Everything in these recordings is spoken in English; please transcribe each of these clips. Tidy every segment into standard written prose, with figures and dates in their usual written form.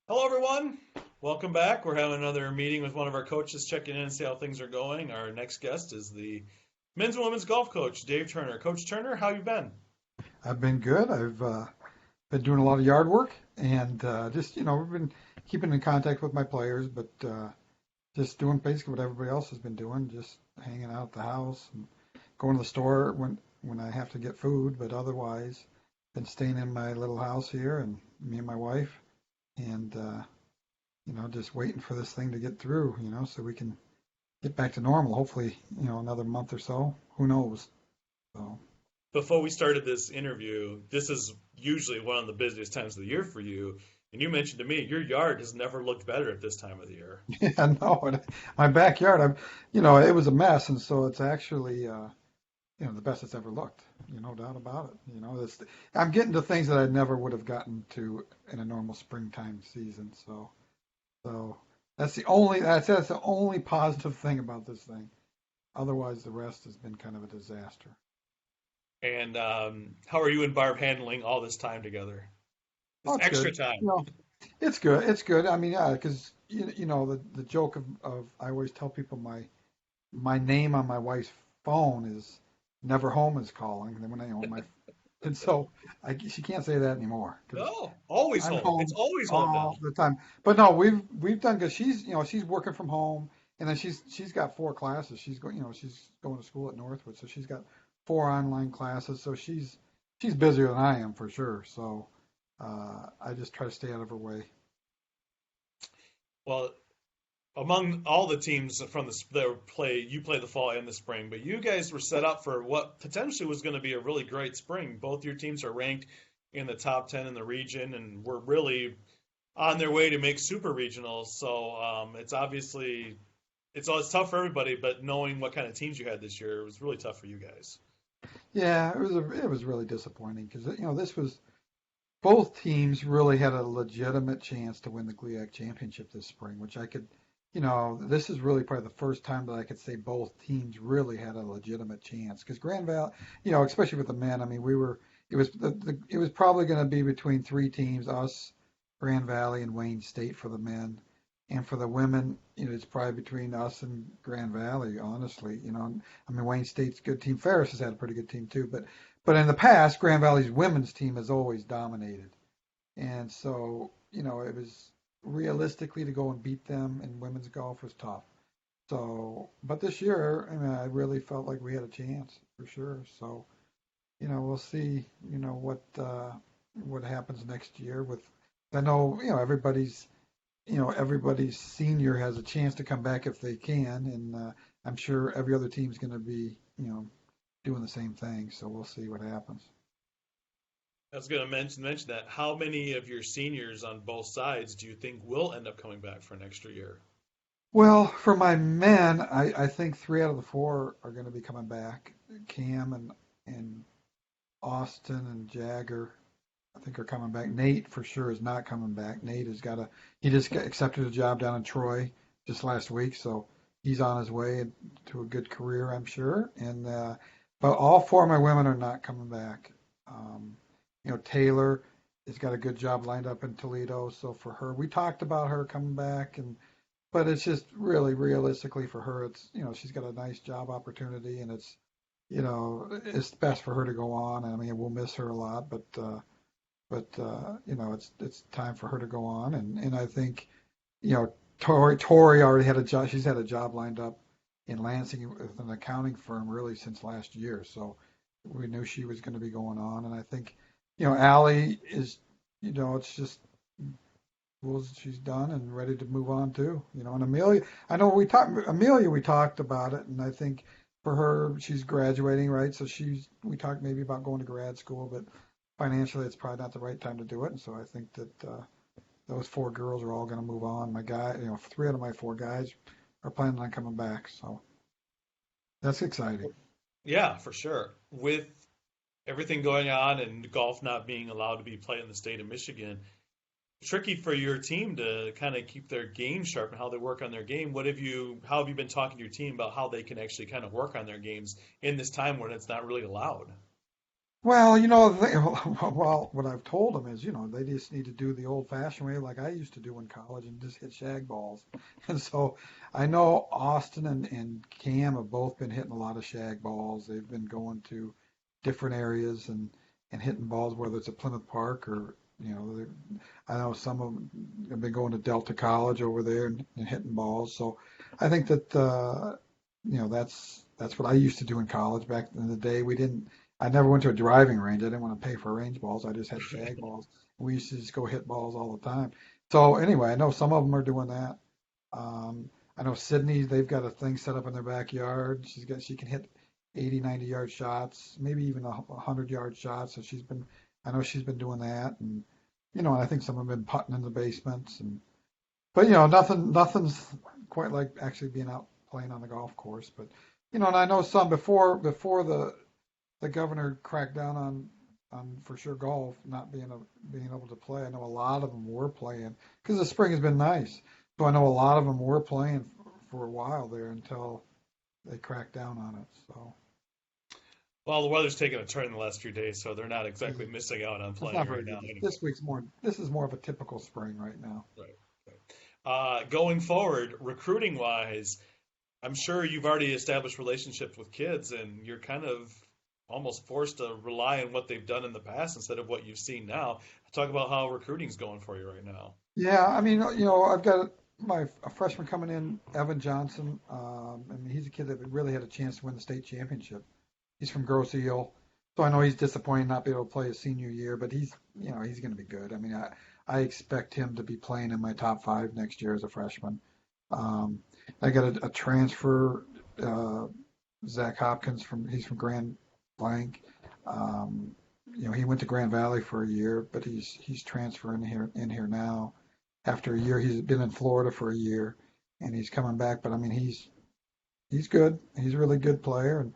Hello, everyone. Welcome back. We're having another meeting with one of our coaches, checking in and see how things are going. Our next guest is the men's and women's golf coach, Dave Turner. Coach Turner, how you been? I've been good. I've been doing a lot of yard work and we've been keeping in contact with my players, but just doing basically what everybody else has been doing, just hanging out at the house and going to the store when I have to get food, but otherwise been staying in my little house here and me and my wife and just waiting for this thing to get through, so we can get back to normal. Hopefully, another month or so. Who knows? So. Before we started this interview, this is usually one of the busiest times of the year for you. And you mentioned to me your yard has never looked better at this time of the year. Yeah, no, my backyard, it was a mess, and so it's actually, the best it's ever looked. No doubt about it. I'm getting to things that I never would have gotten to in a normal springtime season. So that's the only positive thing about this thing. Otherwise, the rest has been kind of a disaster. And how are you and Barb handling all this time together? Oh, This it's extra good. time. It's good. It's good. I mean, yeah, because the joke of I always tell people my name on my wife's phone is never home is calling. And then when I own my and so she can't say that anymore because No, always I'm home. It's home always home now. all the time. But no, we've done good. She's working from home, and then she's got four classes. She's going to school at Northwood, so she's got four online classes. So she's busier than I am for sure. So I just try to stay out of her way. Well, among all the teams from you play the fall and the spring, but you guys were set up for what potentially was going to be a really great spring. Both your teams are ranked in the top 10 in the region, and were really on their way to make super regionals. So it's obviously it's tough for everybody, but knowing what kind of teams you had this year, it was really tough for you guys. Yeah, it was really disappointing because this was both teams really had a legitimate chance to win the GLIAC championship this spring, which I could, this is really probably the first time that I could say both teams really had a legitimate chance. Because Grand Valley, especially with the men, I mean, it was probably going to be between three teams, us, Grand Valley, and Wayne State for the men. And for the women, it's probably between us and Grand Valley, honestly. I mean, Wayne State's a good team. Ferris has had a pretty good team too, but in the past, Grand Valley's women's team has always dominated. And so, it was realistically to go and beat them in women's golf was tough. So, but this year, I mean, I really felt like we had a chance for sure. So, we'll see, what happens next year with, I know, everybody's senior has a chance to come back if they can. And I'm sure every other team's going to be, doing the same thing. So we'll see what happens. I was going to mention that. How many of your seniors on both sides do you think will end up coming back for an extra year? Well, for my men, I think three out of the four are going to be coming back. Cam and Austin and Jagger, I think are coming back. Nate for sure is not coming back. He just accepted a job down in Troy just last week, so he's on his way to a good career, I'm sure. And but all four of my women are not coming back. Um, Taylor has got a good job lined up in Toledo, so for her, we talked about her coming back, but it's just really realistically for her, it's she's got a nice job opportunity, and it's best for her to go on. I mean, we'll miss her a lot, but it's time for her to go on, and I think Tori already had a job. She's had a job lined up in Lansing with an accounting firm really since last year, so we knew she was going to be going on, and I think Allie is it's just well, she's done and ready to move on too. And Amelia, I know we talked about it, and I think for her, she's graduating, right? So we talked maybe about going to grad school, but financially, it's probably not the right time to do it. And so I think that those four girls are all going to move on. My guy, three out of my four guys are planning on coming back, so that's exciting. Yeah, for sure. With everything going on and golf not being allowed to be played in the state of Michigan, tricky for your team to kind of keep their game sharp and how they work on their game. How have you been talking to your team about how they can actually kind of work on their games in this time when it's not really allowed? Well, well, what I've told them is, they just need to do the old-fashioned way, like I used to do in college, and just hit shag balls. And so I know Austin and Cam have both been hitting a lot of shag balls. They've been going to different areas and hitting balls, whether it's at Plymouth Park or, I know some of them have been going to Delta College over there and hitting balls. So I think that, that's what I used to do in college back in the day. I never went to a driving range. I didn't want to pay for range balls. I just had shag balls. We used to just go hit balls all the time. So anyway, I know some of them are doing that. I know Sydney, they've got a thing set up in their backyard. She can hit 80, 90-yard shots, maybe even 100-yard shots. So I know she's been doing that. And, I think some have been putting in the basements. But, nothing's quite like actually being out playing on the golf course. But, and I know some before the governor cracked down on for sure golf not being able to play. I know a lot of them were playing because the spring has been nice. So I know a lot of them were playing for a while there until they cracked down on it. So Well, the weather's taken a turn in the last few days, so they're not exactly yeah, missing out on it's playing not right very now good. anyway. This is more of a typical spring right now. Right. Right. Going forward, recruiting wise, I'm sure you've already established relationships with kids, and you're kind of almost forced to rely on what they've done in the past instead of what you've seen now. Talk about how recruiting's going for you right now. Yeah, I mean, I've got a freshman coming in, Evan Johnson. I mean, he's a kid that really had a chance to win the state championship. He's from Grosse Ile, so I know he's disappointed not be able to play his senior year, but he's going to be good. I mean, I expect him to be playing in my top five next year as a freshman. Um, I got a transfer, uh, Zach Hopkins he's from Grand Blanc. Um, he went to Grand Valley for a year, but he's transferring here now. After a year, he's been in Florida for a year, and he's coming back. But I mean, he's good. He's a really good player,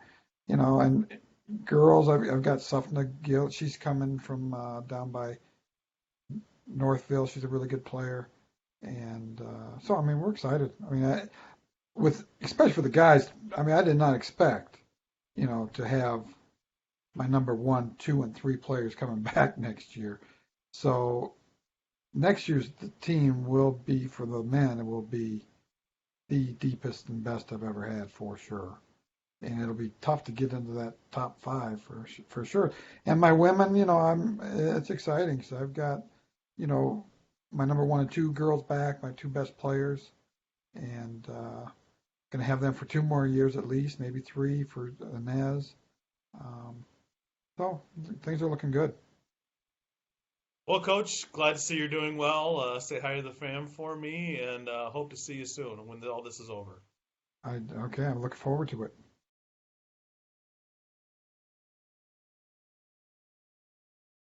and girls, I've got Sufna Gill. She's coming from down by Northville. She's a really good player, and so I mean, we're excited. I mean, with especially for the guys. I mean, I did not expect, to have my number one, two, and three players coming back next year. So next year's team will be for the men. It will be the deepest and best I've ever had for sure. And it'll be tough to get into that top five for sure. And my women, it's exciting because I've got, you know, my number one and two girls back, my two best players, and gonna have them for 2 more years at least, maybe three for Inez. Um, so things are looking good. Well, Coach, glad to see you're doing well. Say hi to the fam for me, and hope to see you soon when all this is over. Okay, I'm looking forward to it.